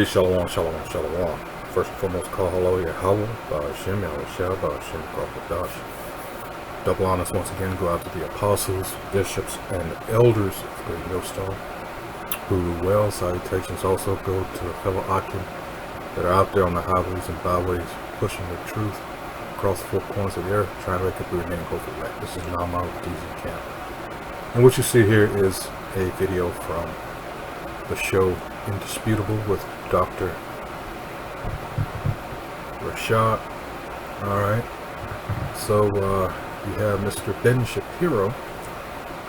Shalom, shalom, shalom. First and foremost, call hello, Yahweh, Ba'ashem, Yahushua, Ba'ashem, Ba'adash. Double honors once again go out to the apostles, bishops, and elders of Great Millstone who rule well. Salutations also go to the fellow Akim that are out there on the highways and byways pushing the truth across the four corners of the earth, trying to make it through the name of the This is Nama with DZ Camp. And what you see here is a video from the show Indisputable with Dr. Rashad. Alright, so you have Mr. Ben Shapiro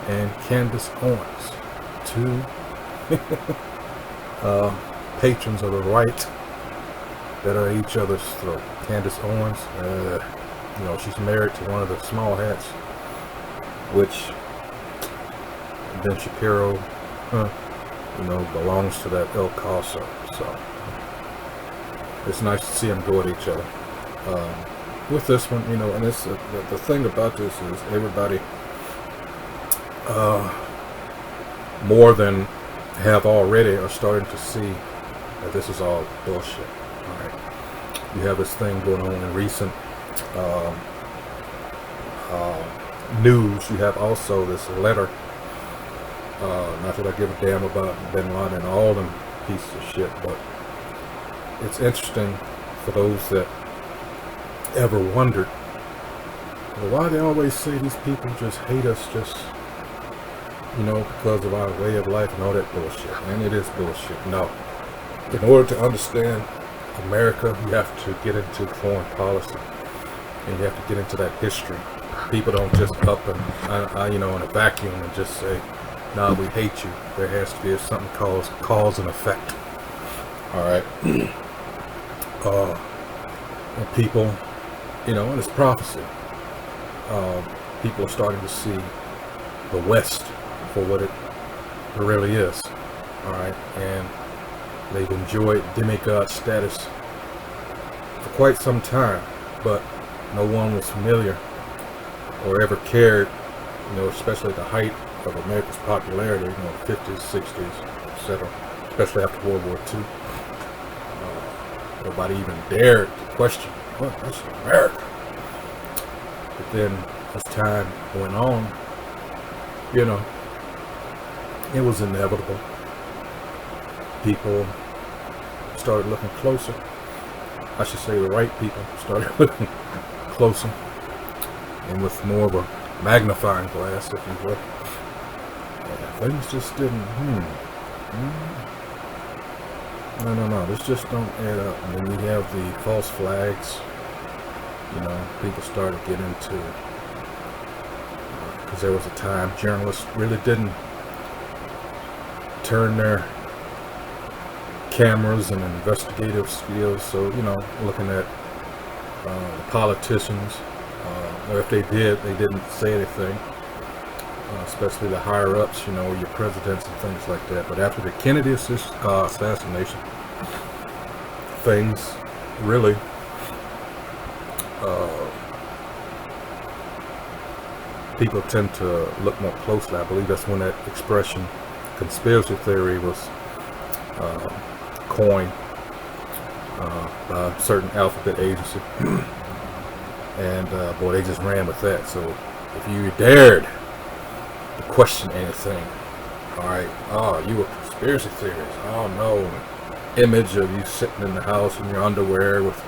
and Candace Owens, two patrons of the right that are at each other's throat. Candace Owens, she's married to one of the small hats, which Ben Shapiro, belongs to that ilk also. So it's nice to see them go at each other. With this one, and it's the thing about this is everybody more than have already are starting to see that this is all bullshit. All right, you have this thing going on in recent news. You have also this letter. Not that I give a damn about Bin Laden and all them pieces of shit, but it's interesting for those that ever wondered, why they always say these people just hate us just, because of our way of life and all that bullshit. And it is bullshit. No. In order to understand America, you have to get into foreign policy, and you have to get into that history. People don't just up and, in a vacuum and just say, nah, we hate you. There has to be something called cause and effect. Alright. And people, and it's prophecy. People are starting to see the West for what it really is. Alright. And they've enjoyed demigod status for quite some time, but no one was familiar or ever cared, especially at the height of America's popularity, the 50s, 60s, etc., especially after World War II. Nobody even dared to question, that's America. But then, as time went on, it was inevitable. People started looking closer. I should say the right people started looking closer, and with more of a magnifying glass, if you will. Things just didn't, No, this just don't add up. And then you have the false flags, people started getting into, because there was a time journalists really didn't turn their cameras and investigative skills, so, looking at the politicians, or if they did, they didn't say anything. Especially the higher-ups, your presidents and things like that. But after the Kennedy assassination, things really people tend to look more closely. I believe that's when that expression, conspiracy theory, was coined by a certain alphabet agency. And boy, they just ran with that. So if you dared question anything, alright, you were conspiracy theories, no, image of you sitting in the house in your underwear with,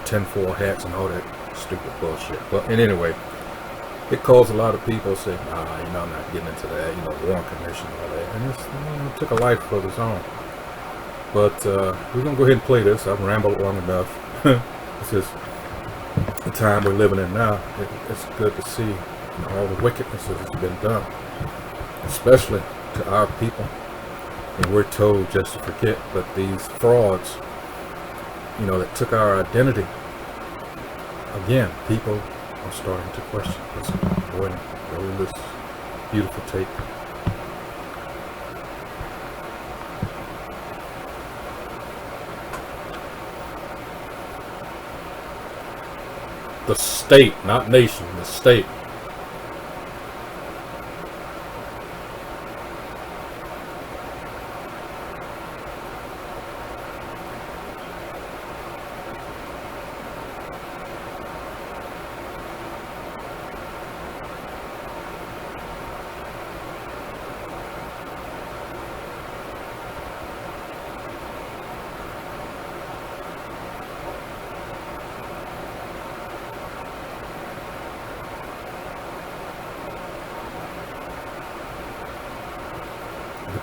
tinfoil hats and all that stupid bullshit. But anyway, it caused a lot of people to say, nah, I'm not getting into that, Warren Commission and all that, and it took a life of its own. But we're gonna go ahead and play this. I've rambled long enough. This is the time we're living in now. It's good to see all the wickedness that has been done, especially to our people. And we're told just to forget, but these frauds, that took our identity, again, people are starting to question. Listen, go ahead and roll this beautiful tape. The state, not nation, the state.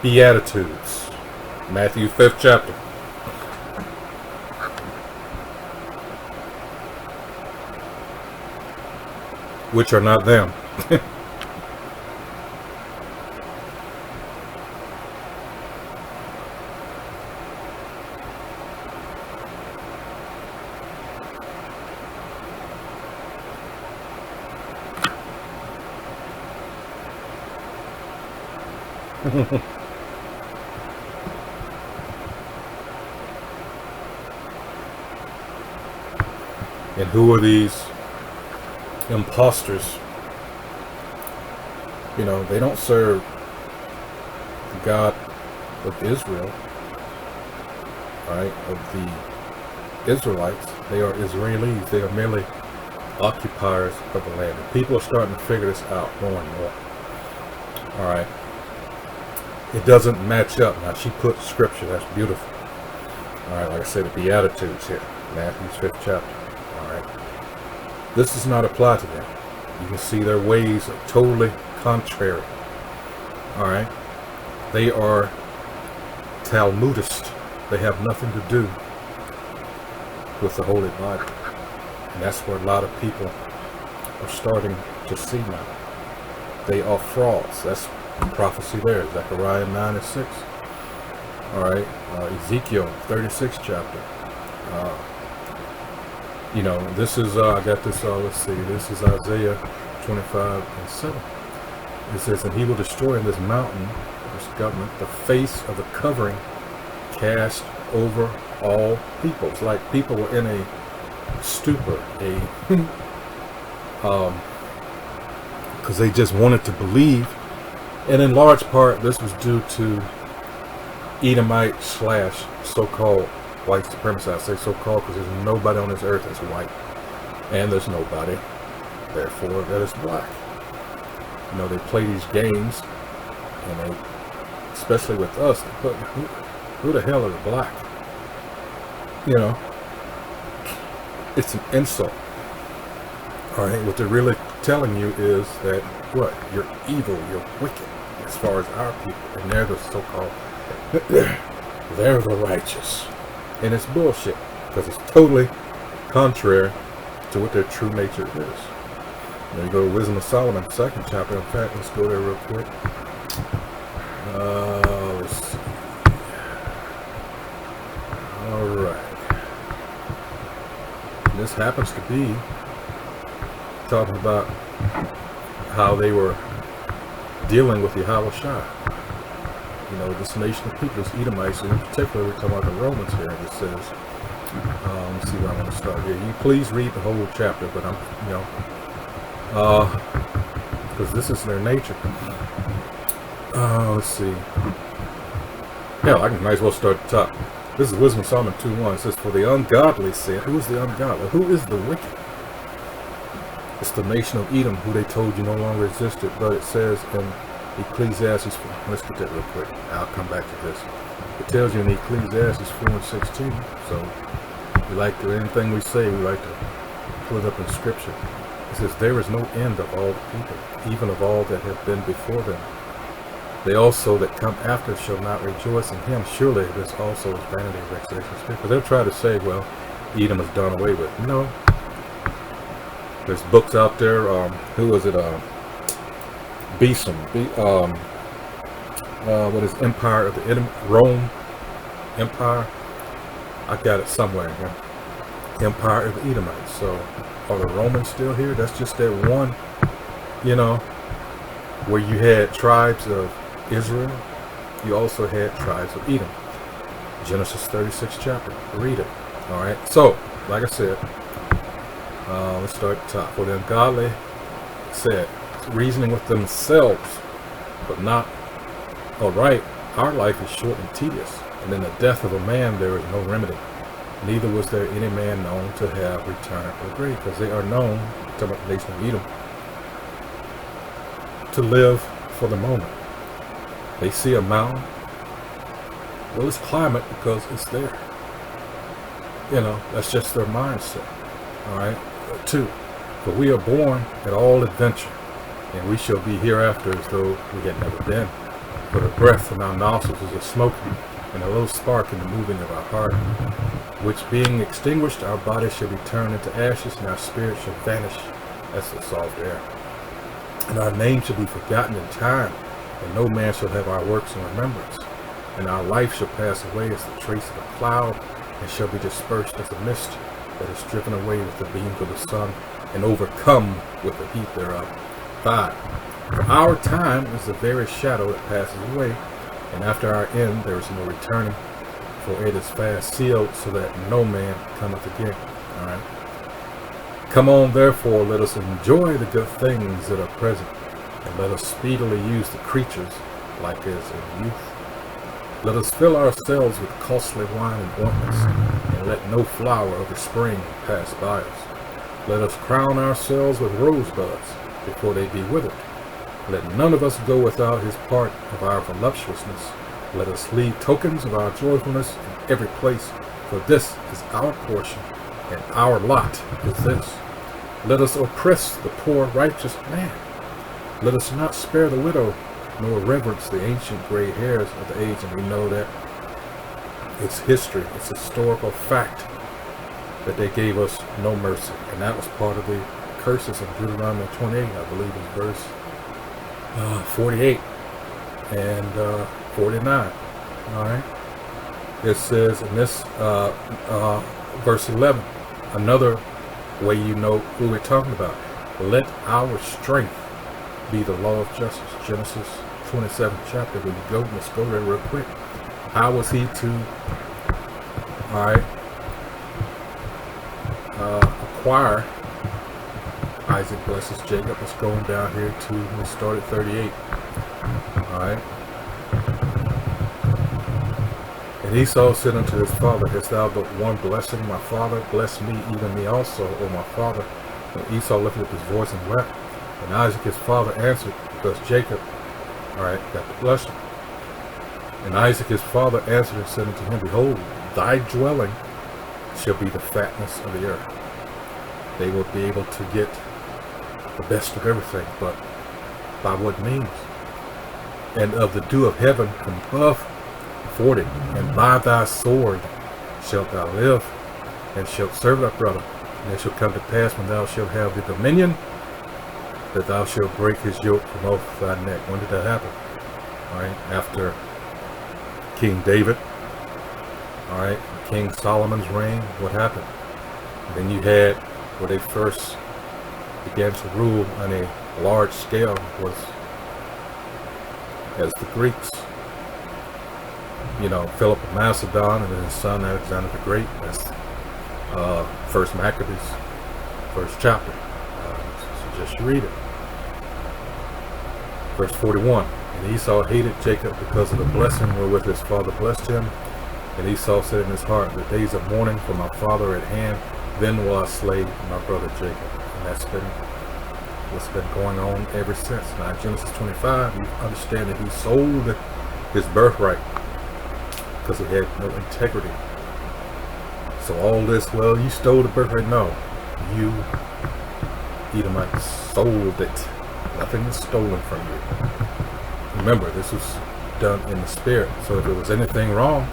Beatitudes. Matthew 5th chapter. Which are not them. And who are these imposters? You know, they don't serve the God of Israel, right? Of the Israelites. They are Israelis. They are merely occupiers of the land. And people are starting to figure this out more and more. All right. It doesn't match up. Now, she put scripture. That's beautiful. All right, like I said, the Beatitudes here. Matthew's 5th chapter. All right. This does not apply to them. You can see their ways are totally contrary. All right. They are Talmudists. They have nothing to do with the Holy Bible. And that's where a lot of people are starting to see now. They are frauds. That's prophecy there. Zechariah 9:6. All right. Ezekiel 36th chapter. You know, this is, I got this, let's see, this is Isaiah 25:7. It says, and he will destroy in this mountain, this government, the face of the covering cast over all peoples. Like people were in a stupor, because they just wanted to believe. And in large part, this was due to Edomite / so-called white supremacy. I say so-called because there's nobody on this earth that's white. And there's nobody, therefore, that is black. You know, they play these games, and they, especially with us, but who the hell is black? You know, it's an insult. All right, what they're really telling you is that, what? You're evil, you're wicked, as far as our people. And they're the so-called, they're the righteous. And it's bullshit, because it's totally contrary to what their true nature is. You know, you go to Wisdom of Solomon, 2nd chapter. In fact, let's go there real quick. Let's see. All right. And this happens to be talking about how they were dealing with Yahweh Shai. You know, this nation of people, this Edomites, in particular, we're talking about the Romans here. It says, let's see where I want to start here. You please read the whole chapter, but I'm, you know, because this is their nature. Let's see. Yeah, I might as well start at the top. This is Wisdom of Solomon 2:1. It says, for the ungodly said, who is the ungodly? Who is the wicked? It's the nation of Edom, who they told you no longer existed. But it says in Ecclesiastes 4, let's get that real quick. I'll come back to this. It tells you in Ecclesiastes 4:16. So we like to, anything we say, we like to pull it up in scripture. It says, there is no end of all the people, even of all that have been before them. They also that come after shall not rejoice in him. Surely this also is vanity of vexation. Because they'll try to say, well, Edom is done away with. No. There's books out there. Who was it? Besom. What is Empire of the Edom? Rome Empire. I got it somewhere here. Empire of the Edomites. So are the Romans still here? That's just that one, you know, where you had tribes of Israel. You also had tribes of Edom. Genesis 36th chapter. Read it. All right. So, like I said, let's start at the top. For the ungodly said, reasoning with themselves, but not, all right, our life is short and tedious, and in the death of a man there is no remedy. Neither was there any man known to have returned to the grave, because they are known, to the nation of Edom, to live for the moment. They see a mountain. Well, it's climate because it's there. You know, that's just their mindset. All right. 2. For we are born at all adventure, and we shall be hereafter as though we had never been. For the breath in our nostrils is a smoke, and a little spark in the moving of our heart, which being extinguished, our body shall be turned into ashes, and our spirit shall vanish as the soft air. And our name shall be forgotten in time, and no man shall have our works in remembrance. And our life shall pass away as the trace of a cloud, and shall be dispersed as a mist that is driven away with the beams of the sun, and overcome with the heat thereof. 5. For our time is the very shadow that passes away, and after our end there is no returning, for it is fast sealed, so that no man cometh again. All right. Come on, therefore, let us enjoy the good things that are present, and let us speedily use the creatures like as in youth. Let us fill ourselves with costly wine and ointments, and let no flower of the spring pass by us. Let us crown ourselves with rosebuds before they be withered. Let none of us go without his part of our voluptuousness. Let us leave tokens of our joyfulness in every place, for this is our portion, and our lot is this. Let us oppress the poor righteous man. Let us not spare the widow, nor reverence the ancient gray hairs of the age. And we know that it's history, it's historical fact that they gave us no mercy. And that was part of the curses of Deuteronomy 28, I believe is verse 48 and 49. All right. It says in this verse 11, another way you know who we're talking about. Let our strength be the law of justice. Genesis 27th chapter. When you go, let's go there real quick. How was he to, all right, acquire? Isaac blesses Jacob. Let's go down here to, we start at 38. All right. And Esau said unto his father, hast thou but one blessing, my father? Bless me, even me also, O my father. And Esau lifted up his voice and wept. And Isaac his father answered, because Jacob, all right, got the blessing. And Isaac his father answered and said unto him, behold, thy dwelling shall be the fatness of the earth. They will be able to get the best of everything, but by what means? And of the dew of heaven from above, 40. And by thy sword shalt thou live, and shalt serve thy brother. And it shall come to pass when thou shalt have the dominion, that thou shalt break his yoke from off thy neck. When did that happen? All right, after King David, all right, King Solomon's reign, what happened? And then you had where they first began to rule on a large scale was as the Greeks. You know, Philip of Macedon and then his son Alexander the Great. That's First Maccabees, first chapter. So just read it. Verse 41. And Esau hated Jacob because of the blessing wherewith his father blessed him. And Esau said in his heart, the days of mourning for my father at hand, then will I slay my brother Jacob. And that's been what's been going on ever since. Now in Genesis 25, you understand that he sold his birthright because he had no integrity. So all this, well, you stole the birthright. No, you, Edomite, sold it. Nothing was stolen from you. Remember, this was done in the spirit. So if there was anything wrong,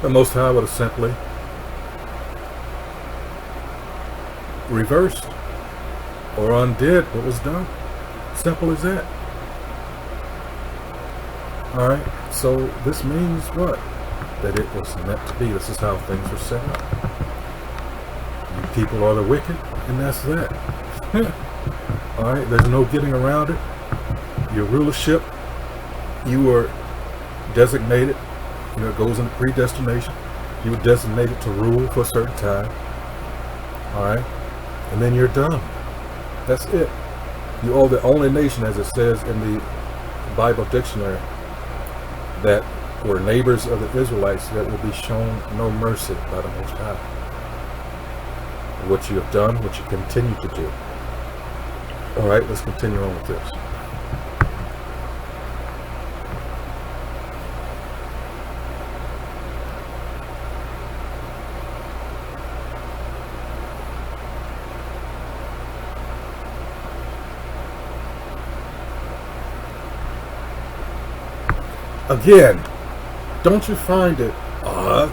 the Most High would have simply reversed or undid what was done. Simple as that. Alright, so this means what? That it was meant to be. This is how things were set up. You people are the wicked, and that's that. Alright, there's no getting around it. Your rulership, you were designated, you know, it goes into predestination. You were designated to rule for a certain time. Alright, and then you're done. That's it. You are the only nation, as it says in the Bible dictionary, that were neighbors of the Israelites that will be shown no mercy by the Most High. What you have done, what you continue to do. Alright, let's continue on with this. again, don't you find it odd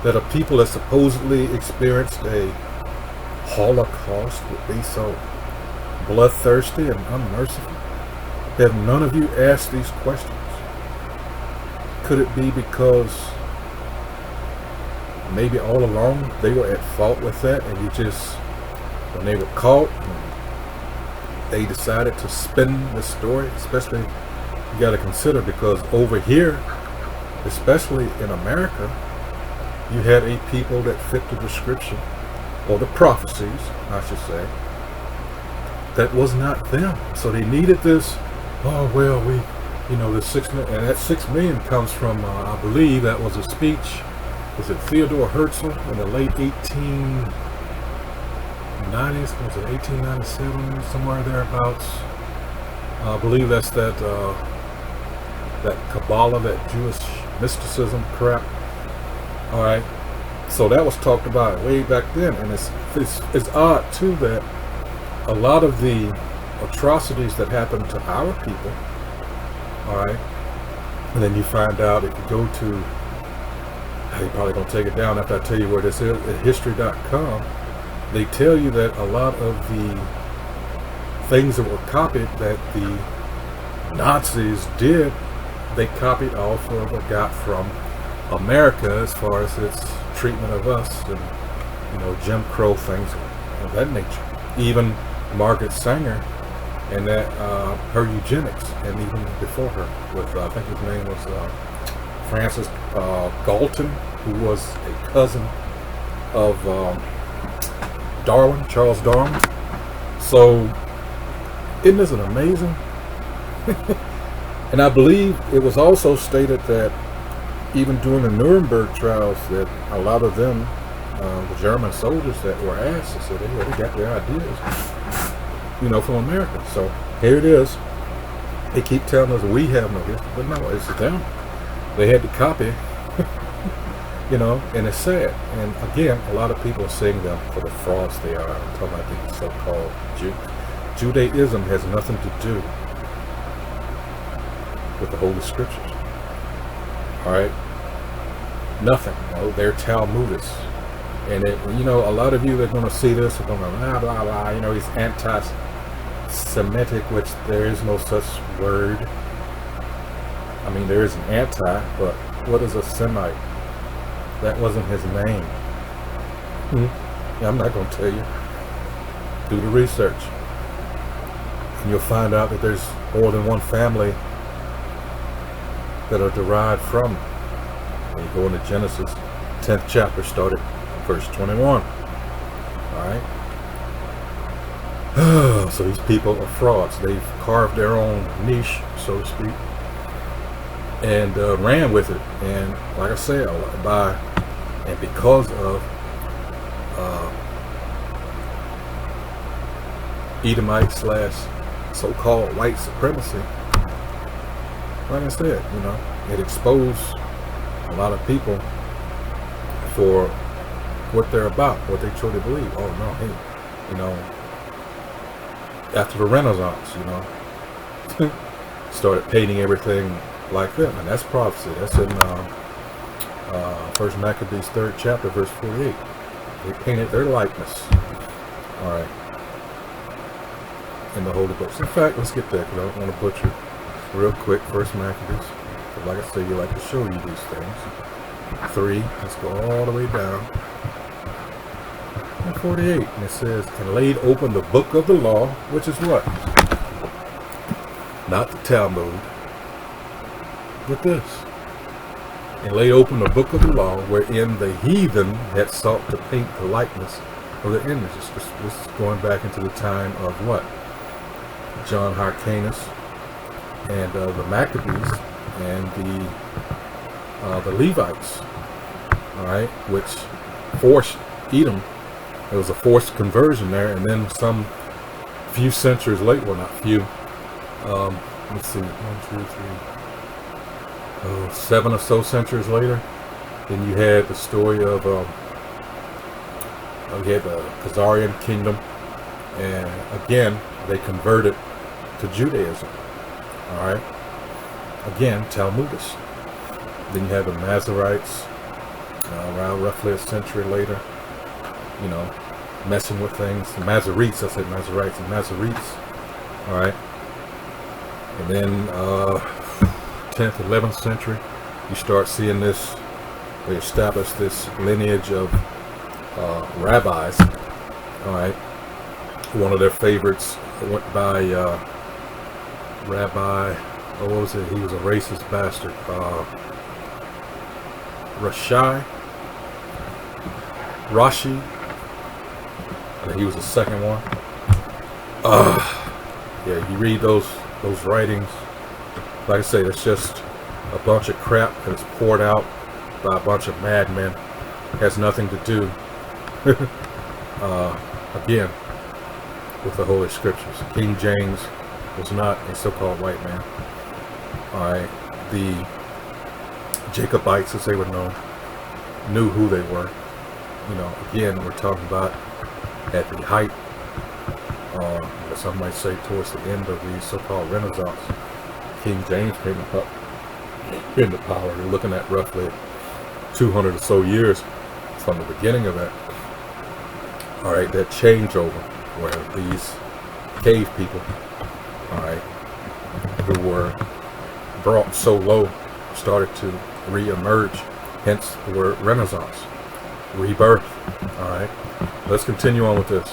that a people that supposedly experienced a Holocaust would be so bloodthirsty and unmerciful? Have none of you asked these questions? Could it be because maybe all along they were at fault with that, and you just, when they were caught, they decided to spin the story? Especially, you got to consider, because over here, especially in America, you had a people that fit the description, or the prophecies, I should say, that was not them. So they needed this, oh, well, the 6 million, and that 6 million comes from, I believe that was a speech, was it Theodore Herzl in the late 1890s, was it 1897, somewhere thereabouts? I believe that's that Kabbalah, that Jewish mysticism crap. All right, so that was talked about way back then, and it's odd too that a lot of the atrocities that happened to our people, all right, and then you find out, if you go to, you're probably going to take it down after I tell you where this is, at history.com, they tell you that a lot of the things that were copied that the Nazis did, they copied off of or got from America, as far as its treatment of us, and Jim Crow, things of that nature. Even Margaret Sanger and that her eugenics, and even before her, with I think his name was Francis Galton, who was a cousin of Darwin, Charles Darwin. So isn't this amazing? And I believe it was also stated that even during the Nuremberg trials, that a lot of them, the German soldiers that were asked, they said they got their ideas, from America. So here it is. They keep telling us we have no history, but no, it's them. They had to copy, and it's sad. And again, a lot of people are seeing them for the frauds they are. I'm talking about these so-called Jews. Judaism has nothing to do with the Holy Scriptures. All right, nothing. They're Talmudists, and a lot of you that are going to see this are going to blah blah blah. He's anti-Semitic, which there is no such word. I mean, there is an anti, but what is a Semite? That wasn't his name. Yeah, I'm not going to tell you. Do the research, and you'll find out that there's more than one family that are derived from. When you go into Genesis 10th chapter, started verse 21. Alright, so these people are frauds. They've carved their own niche, so to speak, and ran with it. And like I said, because of Edomite / so-called white supremacy, like I said, it exposed a lot of people for what they're about, what they truly believe. Oh no, hey, after the Renaissance, started painting everything like them, and that's prophecy. That's in First Maccabees 3rd chapter, verse 48. They painted their likeness. All right, in the Holy Books. In fact, let's get there, because I don't want to butcher. Real quick, First Maccabees. Like I say, you like to show you these things. 3, let's go all the way down. And 48, and it says, and laid open the book of the law, which is what? Not the Talmud, but this. And laid open the book of the law, wherein the heathen had sought to paint the likeness of the images. This is going back into the time of what? John Hyrcanus and the Maccabees and the Levites, all right, which forced Edom. There was a forced conversion there, and then some few centuries later, well, not few, let's see, 7 or so centuries later, then you had the story of you had the Khazarian kingdom, and again they converted to Judaism. All right, again, Talmudists. Then you have the Masoretes, around roughly a century later, you know, messing with things. The Masoretes, I said Masoretes, and Masoretes, all right. And then 10th, 11th century, you start seeing this, they establish this lineage of rabbis, all right. One of their favorites went by Rabbi, what was it? He was a racist bastard. Rashi. I think he was the second one. Yeah, you read those writings. Like I say, it's just a bunch of crap that's poured out by a bunch of madmen. Has nothing to do, again, with the Holy Scriptures. King James was not a so-called white man. All right, the Jacobites, as they were known, knew who they were. You know, again, we're talking about at the height, some might say towards the end of the so-called Renaissance. King James came up into power. We're looking at roughly 200 or so years from the beginning of that. All right, that changeover where these cave people, all right, who were brought so low, started to re-emerge, hence the word Renaissance, rebirth. All right, let's continue on with this.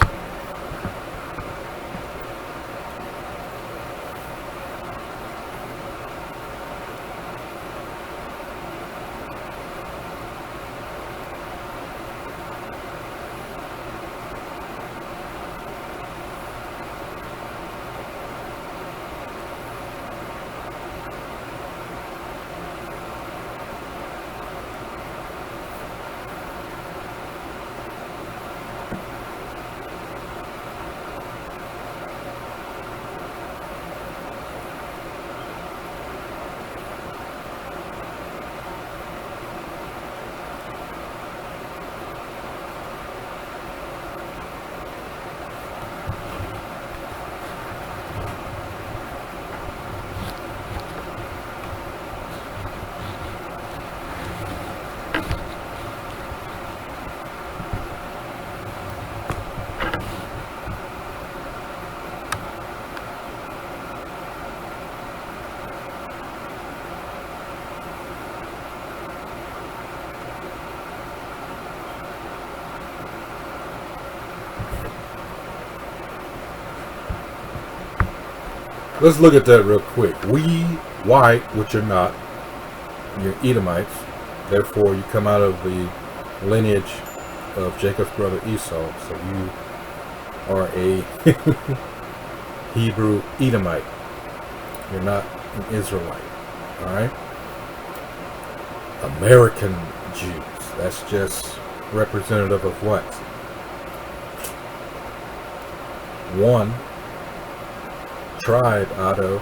Let's look at that real quick. We, white, which you're not, you're Edomites, therefore you come out of the lineage of Jacob's brother Esau, so you are a Hebrew Edomite. You're not an Israelite, alright? American Jews, that's just representative of what? One tribe out of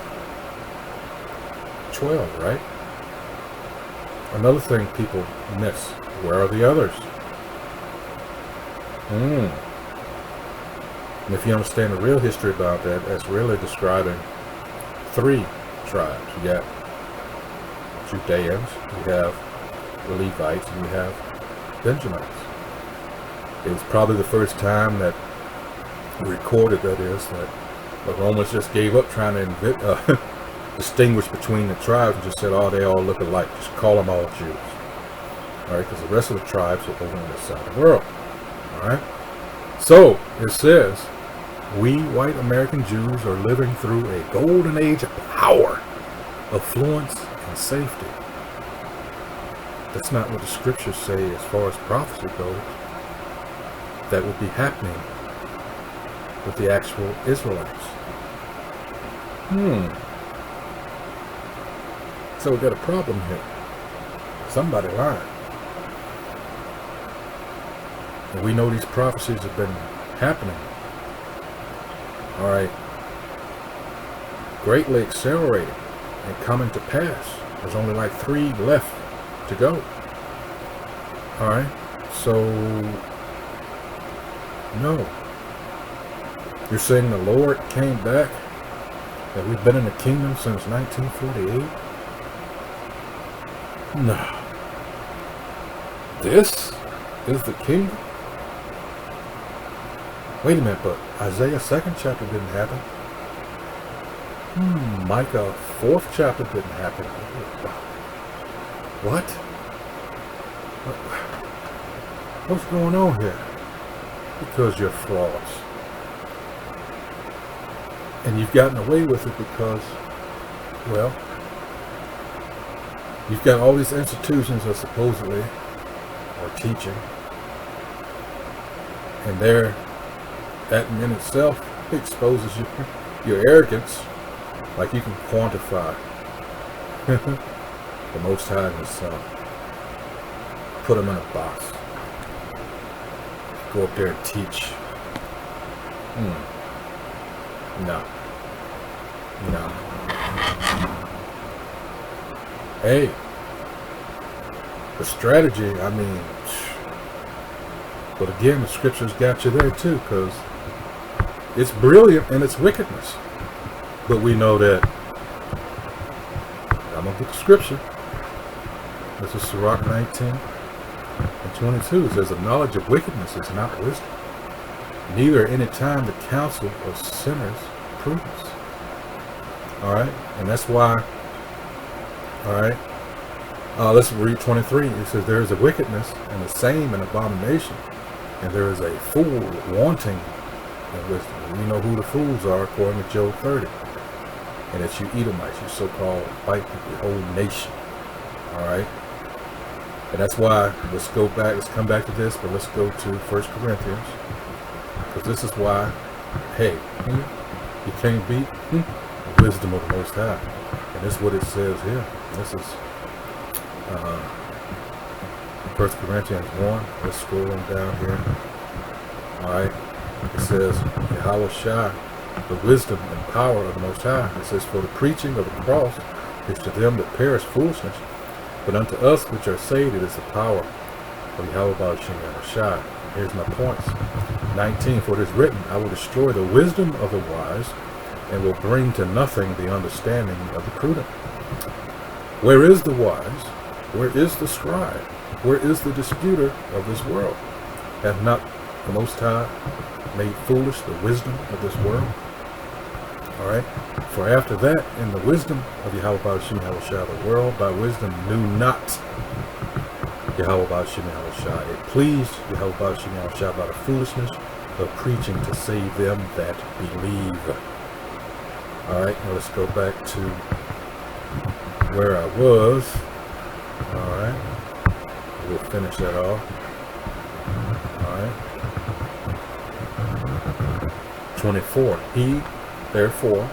12, right? Another thing people miss, where are the others? And if you understand the real history about that, that's really describing 3 tribes. You got Judeans, you have the Levites, and you have Benjamites. It was probably the first time that recorded, that is, that the Romans just gave up trying to distinguish between the tribes and just said, oh, they all look alike. Just call them all Jews. All right, because the rest of the tribes are over on this side of the world. All right. So it says, we white American Jews are living through a golden age of power, affluence, and safety. That's not what the scriptures say as far as prophecy goes. That would be happening with the actual Israelites. So we got a problem here. Somebody lied. And we know these prophecies have been happening. Alright. Greatly accelerating and coming to pass. There's only like 3 left to go. Alright. So, no. You're saying the Lord came back? That we've been in the kingdom since 1948? No. This is the kingdom? Wait a minute, but Isaiah 2nd chapter didn't happen. Micah 4th chapter didn't happen. What? What's going on here? Because you're frauds. And you've gotten away with it because, well, you've got all these institutions that supposedly are teaching. And that in itself exposes your arrogance, like you can quantify the Most High and His Son. Put them in a box. Go up there and teach. No. Hey, the strategy, I mean, but again, the scriptures got you there too, because it's brilliant in its wickedness. But we know that, I'm going to get the scripture. This is Sirach 19:22. It says, the knowledge of wickedness is not wisdom, neither any time the counsel of sinners prudence. Alright, and that's why, alright, let's read 23. It says, there is a wickedness, and the same an abomination, and there is a fool wanting in wisdom. And we know who the fools are according to Job 30. And it's you Edomites, you so-called white people, the whole nation. Alright? And that's why, let's come back to this, but let's go to 1 Corinthians. Because this is why, hey, you can't beat the wisdom of the Most High. And this is what it says here. This is 1 Corinthians 1. Let's scroll on down here. Alright. It says, Yahweh Shai, the wisdom and power of the Most High. It says, for the preaching of the cross is to them that perish foolishness, but unto us which are saved it is the power of Yahweh Yahweh Shai. Here's my points. 19, for it is written, I will destroy the wisdom of the wise, and will bring to nothing the understanding of the prudent. Where is the wise? Where is the scribe? Where is the disputer of this world? Hath not the Most High made foolish the wisdom of this world? Alright? For after that, in the wisdom of Yahweh Yahweh Shai, the world by wisdom knew not Yahweh Yahweh Shai. It pleased Yahweh Yahweh Shai by the foolishness of preaching to save them that believe. Alright, now let's go back to where I was. Alright, we'll finish that off. Alright. 24. He, therefore,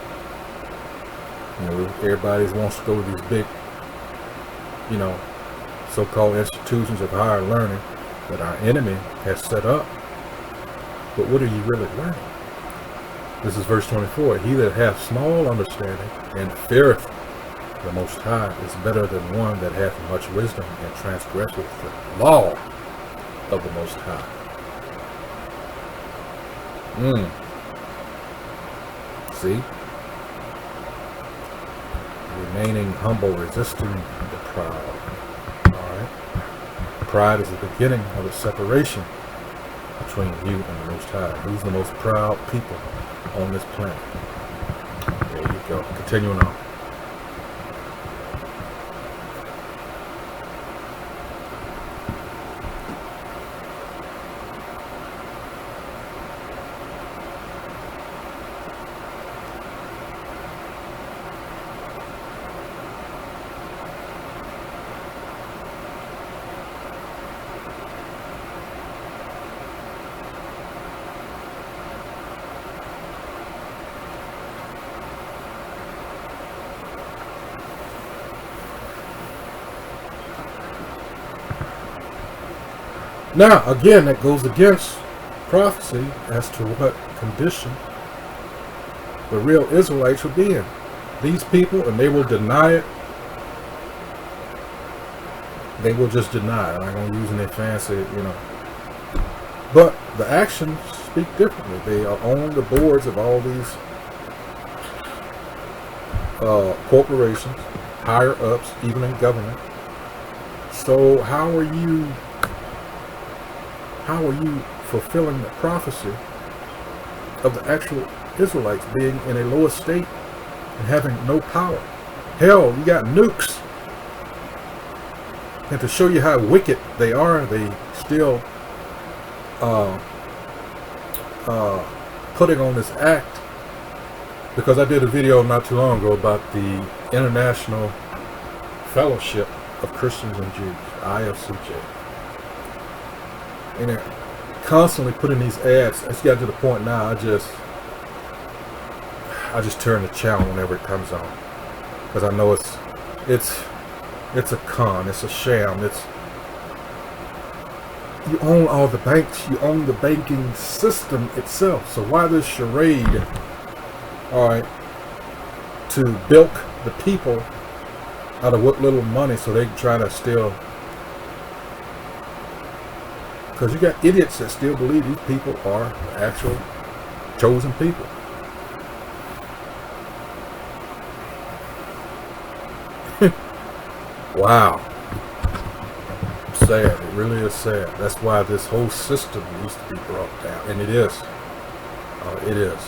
everybody wants to go to these big, so-called institutions of higher learning that our enemy has set up. But what are you really learning? This is verse 24. He that hath small understanding and feareth the Most High is better than one that hath much wisdom and transgresseth the law of the Most High. See? Remaining humble, resisting the proud. Alright? Pride is the beginning of the separation between you and the Most High. Who's the most proud people on this planet? There you go. Continuing on. Now, again, that goes against prophecy as to what condition the real Israelites will be in. These people, and they will deny it. They will just deny it. I'm not going to use any fancy, But the actions speak differently. They are on the boards of all these corporations, higher ups, even in government. So how are you fulfilling the prophecy of the actual Israelites being in a lower state and having no power? Hell, you got nukes. And to show you how wicked they are, they still putting on this act. Because I did a video not too long ago about the International Fellowship of Christians and Jews, IFCJ. And they're constantly putting these ads. It's got to the point now I just turn the channel whenever it comes on. Because I know it's a con, it's a sham, you own all the banks, you own the banking system itself. So why this charade, alright, to bilk the people out of what little money so they can try to steal? Because you got idiots that still believe these people are the actual chosen people. Wow. Sad. It really is sad. That's why this whole system needs to be brought down. And it is. It is.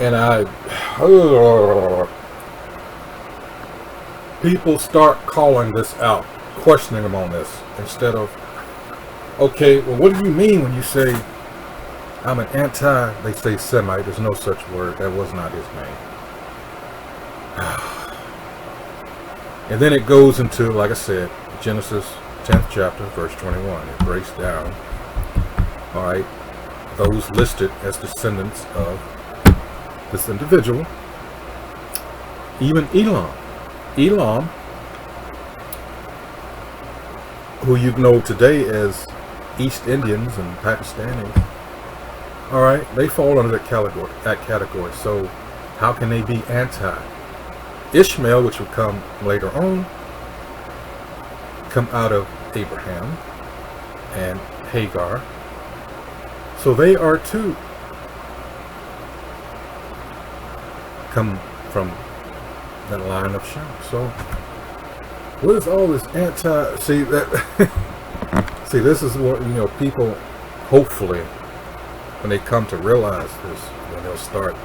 And people start calling this out, questioning them on this, instead of, okay, well, what do you mean when you say I'm an they say Semite, there's no such word, that was not his name. And then it goes into, like I said, Genesis 10th chapter, verse 21. It breaks down, all right, those listed as descendants of this individual, even Elam, who you know today as East Indians and Pakistanis, all right, they fall under that category. So how can they be anti? Ishmael, which will come later on, come out of Abraham and Hagar. So they are too come from that line of Shem. So what is all this anti? See that? See, this is what, you know, people hopefully when they come to realize this, when they'll start,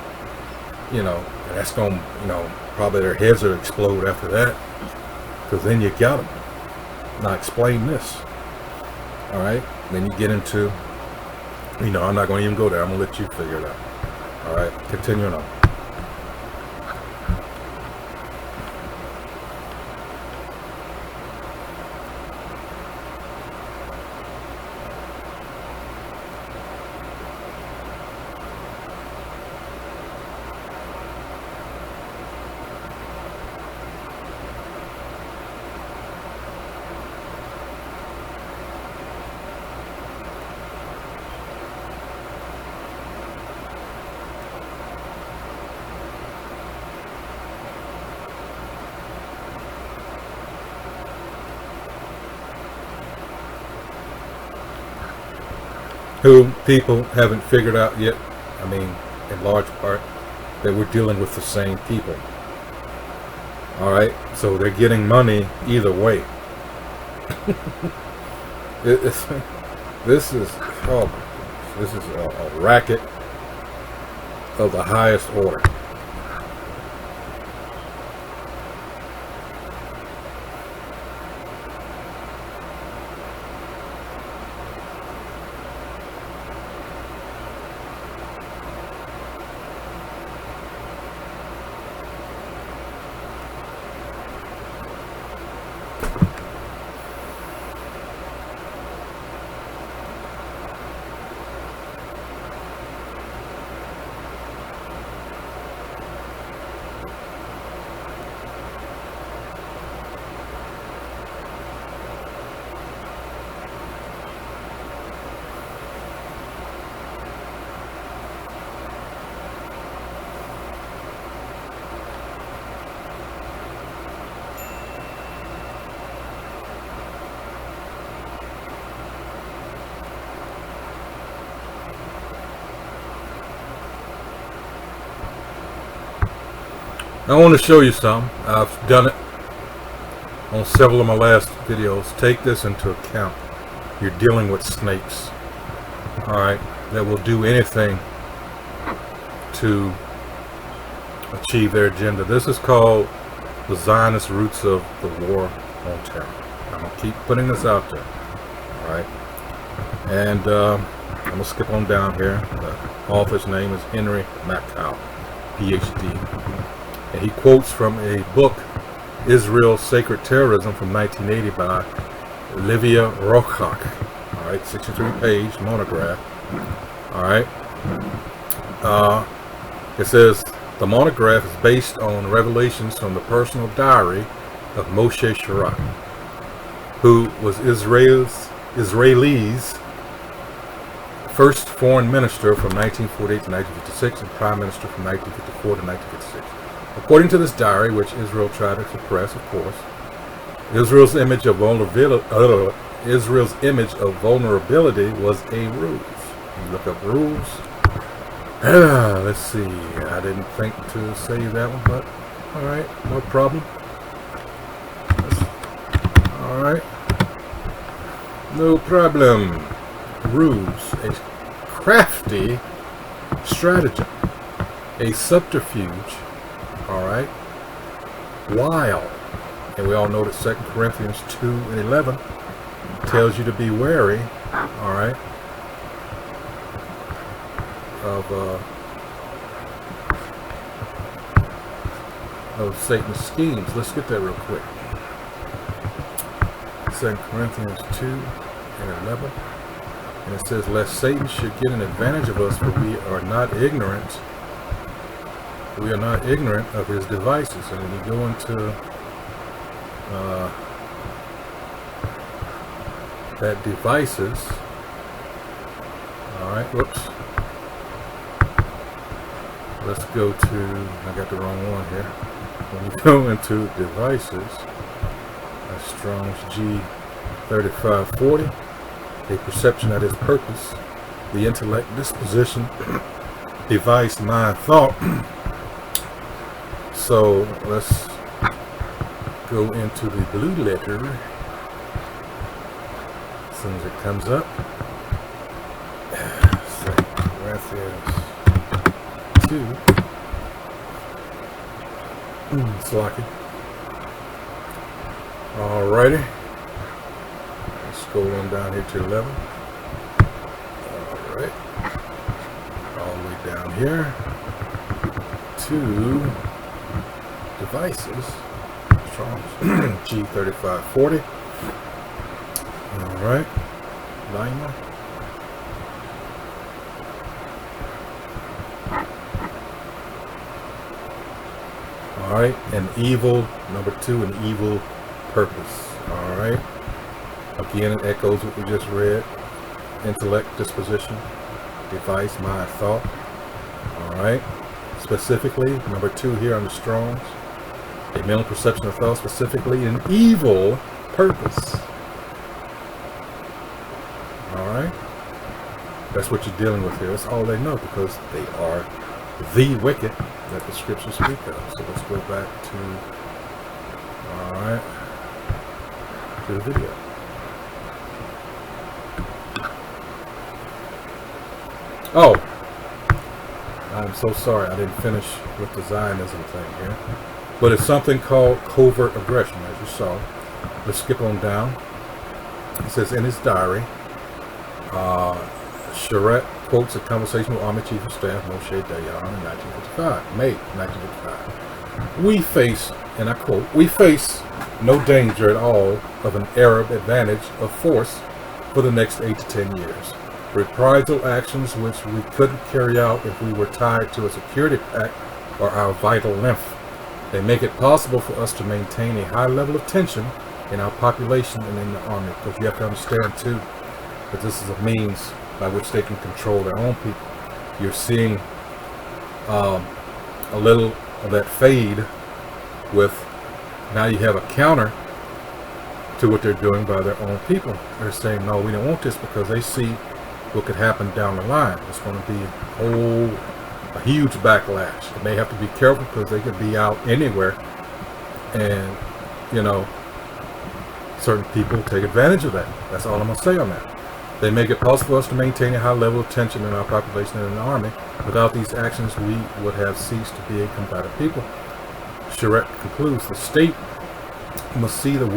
you know, and that's going to, you know, probably their heads will explode after that, because then you got them. Now explain this. All right, then you get into, you know, I'm not going to even go there. I'm going to let you figure it out. All right, continuing on. who people haven't figured out yet. I mean, in large part, that we're dealing with the same people. All right, so they're getting money either way. This is a racket of the highest order. I want to show you some. I've done it on several of my last videos. Take this into account. You're dealing with snakes, all right, that will do anything to achieve their agenda. This is called the Zionist roots of the war on terror. I'm going to keep putting this out there, all right? And I'm going to skip on down here. The author's name is Henry Makow, PhD. And he quotes from a book, Israel's Sacred Terrorism, from 1980 by Livia Rochak. All right, 63-page monograph. All right. It says the monograph is based on revelations from the personal diary of Moshe Sharaf, who was Israel's first foreign minister from 1948 to 1956 and prime minister from 1954 to 1956. According to this diary, which Israel tried to suppress, of course, Israel's image of vulnerability was a ruse. You look up ruse. Let's see. I didn't think to say that one, but all right, no problem. All right, no problem. Ruse, a crafty stratagem, a subterfuge. All right, while, and we all know that 2 Corinthians 2:11 tells you to be wary, all right, of Satan's schemes. Let's get that real quick. 2 Corinthians 2:11, and it says, "Lest Satan should get an advantage of us, for we are not ignorant. We are not ignorant of his devices." And when you go into that devices, all right, whoops. Let's go to, I got the wrong one here. When you go into devices, Strong's G3540, a perception at its purpose, the intellect, disposition, device, mind, thought. So let's go into the blue letter as soon as it comes up. Corinthians 2. Slocky. Alrighty. Let's go on down here to 11. Alright. All the way down here to devices. Strong's G3540. Alright. Lima. Alright, an evil, number 2, an evil purpose. Alright. Again, it echoes what we just read. Intellect, disposition, device, mind, thought. Alright. Specifically, number 2 here on the Strong's. A mental perception of thought, specifically an evil purpose. Alright. That's what you're dealing with here. That's all they know, because they are the wicked that the scriptures speak of. So let's go back to, alright, to the video. Oh, I'm so sorry I didn't finish with the Zionism thing here. But it's something called covert aggression, as you saw. Let's skip on down. It says in his diary, Charette quotes a conversation with Army Chief of Staff Moshe Dayan in 1955, May 1955. We face, and I quote, "We face no danger at all of an Arab advantage of force for the next 8 to 10 years. Reprisal actions which we couldn't carry out if we were tied to a security pact are our vital lymph. They make it possible for us to maintain a high level of tension in our population and in the army." Because you have to understand too that this is a means by which they can control their own people. You're seeing a little of that fade with, now you have a counter to what they're doing by their own people. They're saying, no, we don't want this, because they see what could happen down the line. It's going to be a huge backlash. And they have to be careful, because they could be out anywhere, and certain people take advantage of that. That's all I'm going to say on that. They make it possible for us to maintain a high level of tension in our population and in the army. Without these actions, we would have ceased to be a combative people. Charette concludes, the state must see the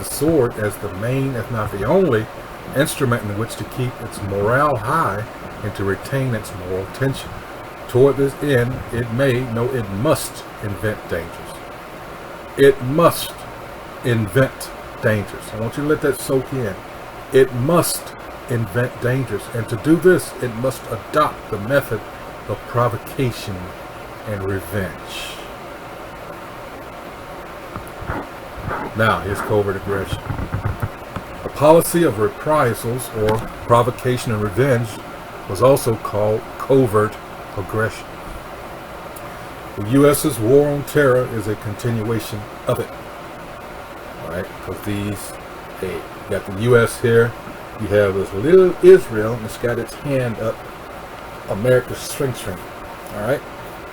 sword as the main, if not the only, instrument in which to keep its morale high and to retain its moral tension. Toward this end, it must invent dangers. It must invent dangers. I want you to let that soak in. It must invent dangers, and to do this, it must adopt the method of provocation and revenge. Now, here's covert aggression. A policy of reprisals, or provocation and revenge, was also called covert aggression. The U.S.'s war on terror is a continuation of it. Alright, because you got the U.S. here, you have this little Israel, and it's got its hand up America's string. Alright,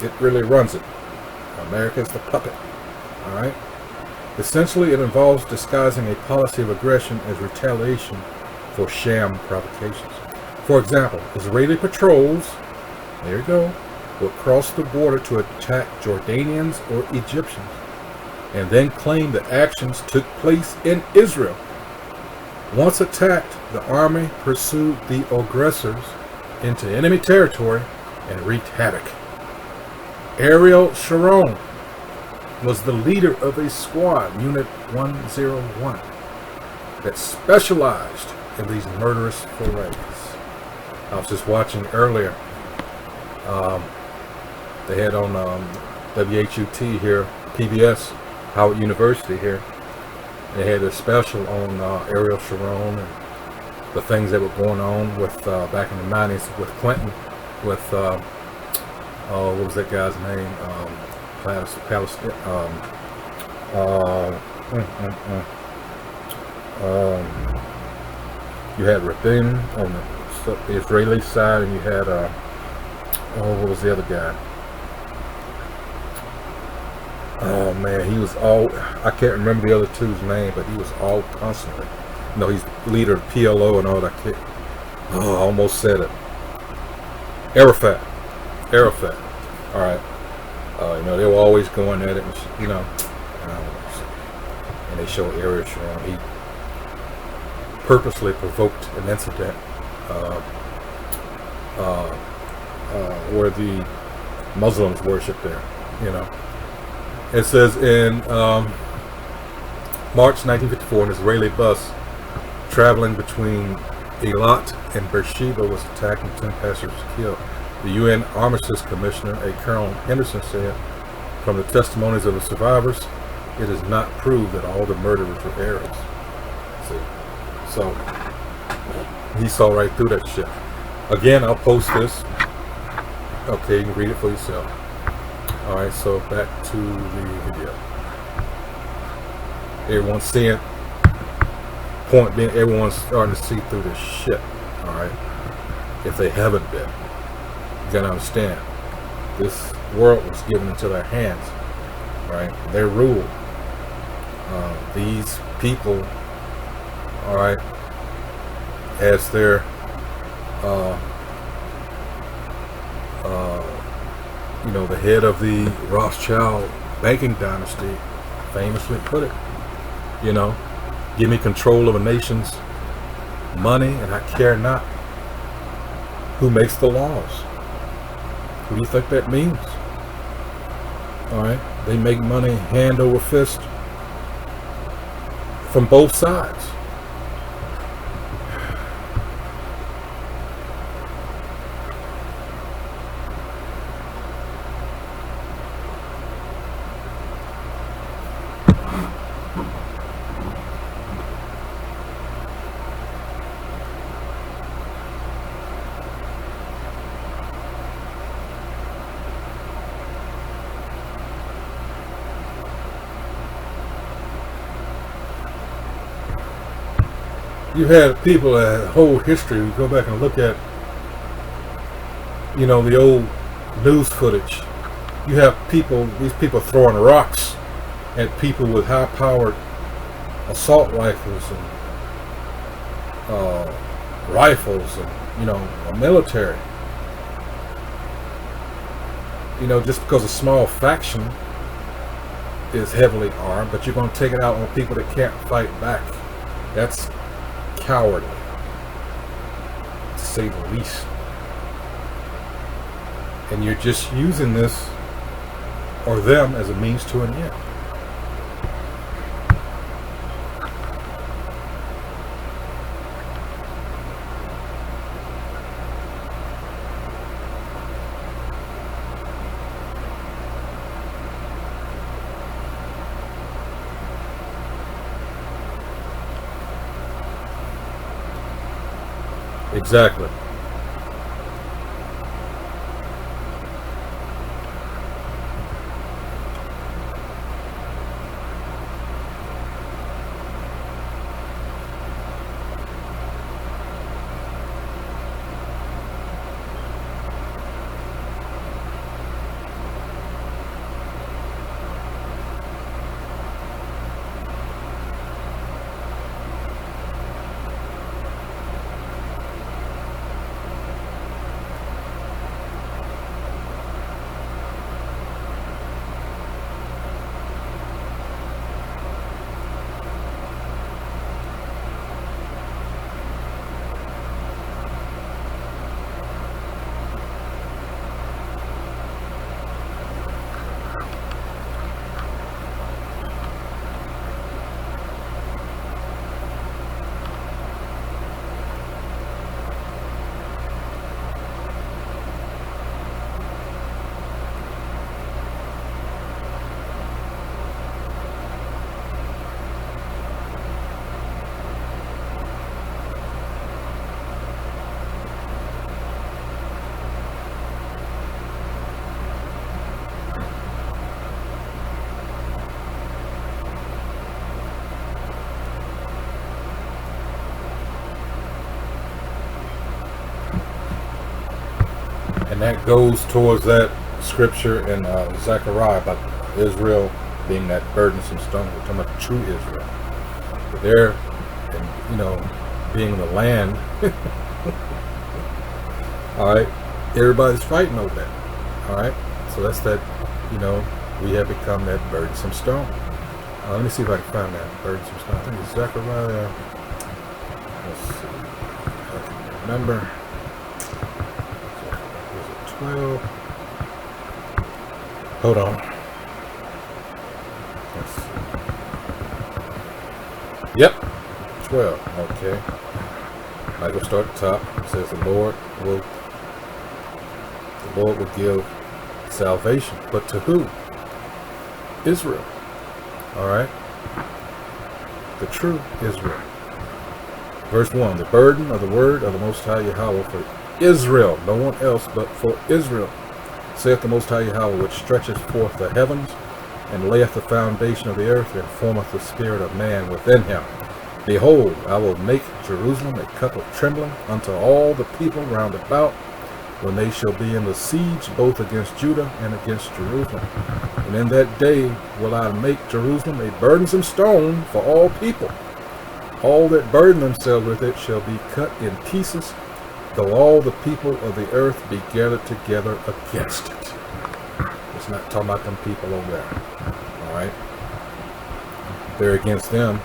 it really runs it. America's the puppet. Alright, essentially it involves disguising a policy of aggression as retaliation for sham provocations. For example, Israeli patrols, there you go, will cross the border to attack Jordanians or Egyptians, and then claim that actions took place in Israel. Once attacked, the army pursued the aggressors into enemy territory and wreaked havoc. Ariel Sharon was the leader of a squad, Unit 101, that specialized in these murderous forays. I was just watching earlier, they had on WHUT here, PBS, Howard University here, they had a special on Ariel Sharon and the things that were going on with back in the 90s with Clinton, with what was that guy's name? You had Rabin on the Israeli side, and you had what was the other guy? Oh man, he was all, I can't remember the other two's name, but he was all constantly. No, he's leader of PLO and all that. Oh, I almost said it. Arafat. All right. They were always going at it, and, and they showed Ariel Sharon. He purposely provoked an incident where the Muslims worship there. It says in March 1954, an Israeli bus traveling between Eilat and Beersheba was attacked and 10 passengers killed. The UN Armistice Commissioner, a Colonel Henderson, said, from the testimonies of the survivors, it is not proved that all the murderers were Arabs. See? So, he saw right through that shit. Again, I'll post this. Okay, you can read it for yourself. Alright, so back to the video. Everyone's seeing, point being, everyone's starting to see through this shit. Alright. if they haven't been. You gotta understand, this world was given into their hands, right? They're ruled. These people, all right, as their the head of the Rothschild banking dynasty famously put it, give me control of a nation's money and I care not who makes the laws. What do you think that means? All right, they make money hand over fist from both sides. You've had people, a whole history, we go back and look at, the old news footage. You have these people throwing rocks at people with high-powered assault rifles and rifles and, a military. Just because a small faction is heavily armed, but you're going to take it out on people that can't fight back. That's cowardly, to say the least. And you're just using this or them as a means to an end. Exactly. And that goes towards that scripture in Zechariah about Israel being that burdensome stone. We're talking about true Israel. But they're, being the land. All right, everybody's fighting over that. All right, so that's that. We have become that burdensome stone. Let me see if I can find that burdensome stone. I think it's Zechariah. Let's see. I can remember. 12. Hold on. Let's see. Yep. 12. Okay. I go start at the top. It says the Lord will give salvation. But to who? Israel. Alright. The true Israel. Verse 1. The burden of the word of the Most High Yahweh for Israel, no one else but for Israel, saith the Most High Yahweh, which stretcheth forth the heavens, and layeth the foundation of the earth, and formeth the spirit of man within him. Behold, I will make Jerusalem a cup of trembling unto all the people round about, when they shall be in the siege both against Judah and against Jerusalem. And in that day will I make Jerusalem a burdensome stone for all people. All that burden themselves with it shall be cut in pieces, though all the people of the earth be gathered together against it. It's not talking about them people over there. Alright? They're against them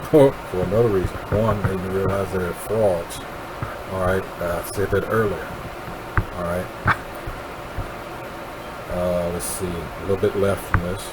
for another reason. One, they didn't realize they're frauds. Alright? I said that earlier. Alright? Let's see. A little bit left from this.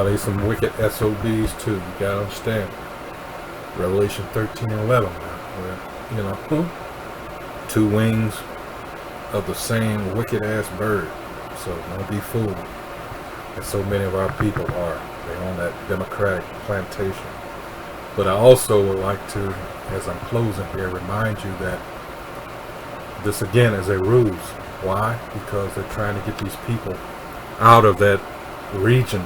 There's some wicked SOBs too. You gotta understand. Revelation 13 and 11. Where, two wings of the same wicked ass bird. So don't be fooled. And so many of our people are. They're on that Democratic plantation. But I also would like to, as I'm closing here, remind you that this again is a ruse. Why? Because they're trying to get these people out of that region.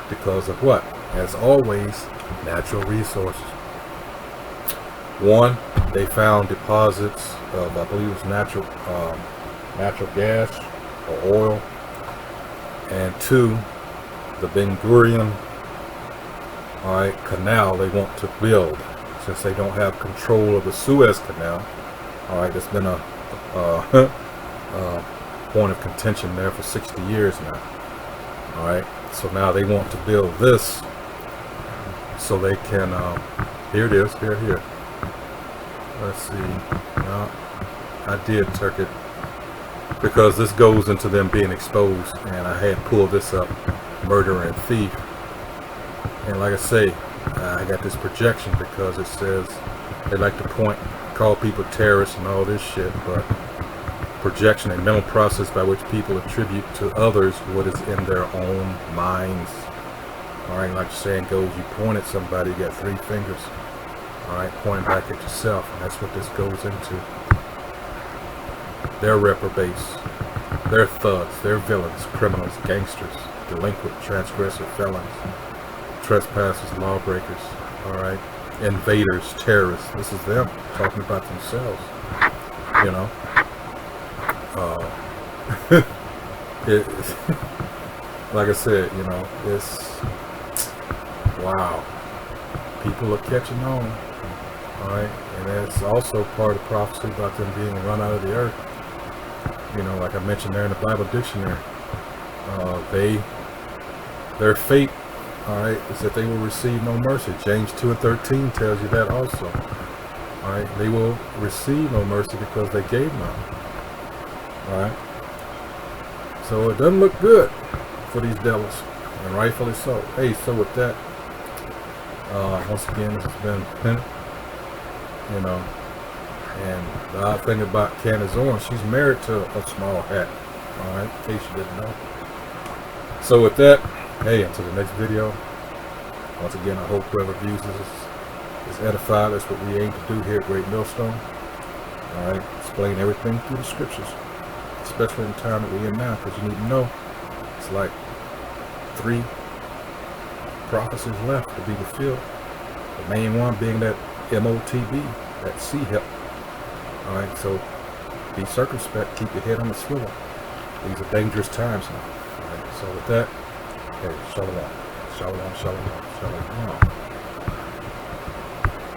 Because of what? As always, natural resources. One, they found deposits of, I believe it was natural gas or oil. And two, the Ben Gurion canal they want to build. Since they don't have control of the Suez Canal. There's been a point of contention there for 60 years now. Alright. So now they want to build this so they can, here it is, here. Let's see, no, I did Turkey, because this goes into them being exposed, and I had pulled this up, murderer and thief, and like I say, I got this projection because it says they like to call people terrorists and all this shit, but projection, a mental process by which people attribute to others what is in their own minds. Alright, like the saying goes, you point at somebody, you got three fingers. Alright, pointing back at yourself, and that's what this goes into. They're reprobates, they're thugs, they're villains, criminals, gangsters, delinquent, transgressor, felons, trespassers, lawbreakers, alright, invaders, terrorists. This is them talking about themselves, like I said, it's wow. People are catching on, alright, and that's also part of the prophecy about them being run out of the earth. Like I mentioned there in the Bible dictionary, their fate, alright, is that they will receive no mercy. James 2 and 13 tells you that also. Alright, they will receive no mercy because they gave none. Alright. So it doesn't look good for these devils, and rightfully so. Hey, so with that, once again, this has been, and the odd thing about Candace Owens, she's married to a small hat, alright, in case you didn't know. So with that, hey, until the next video, once again, I hope whoever views this is edified. That's what we aim to do here at Great Millstone. Alright, explain everything through the scriptures. Especially in the time that we're in now, because you need to know it's like 3 prophecies left to be fulfilled. The main one being that MOTB, that sea help. Alright, so be circumspect, keep your head on the swivel. These are dangerous times now. Alright, so with that, hey, shalom, shalom, shalom, shalom.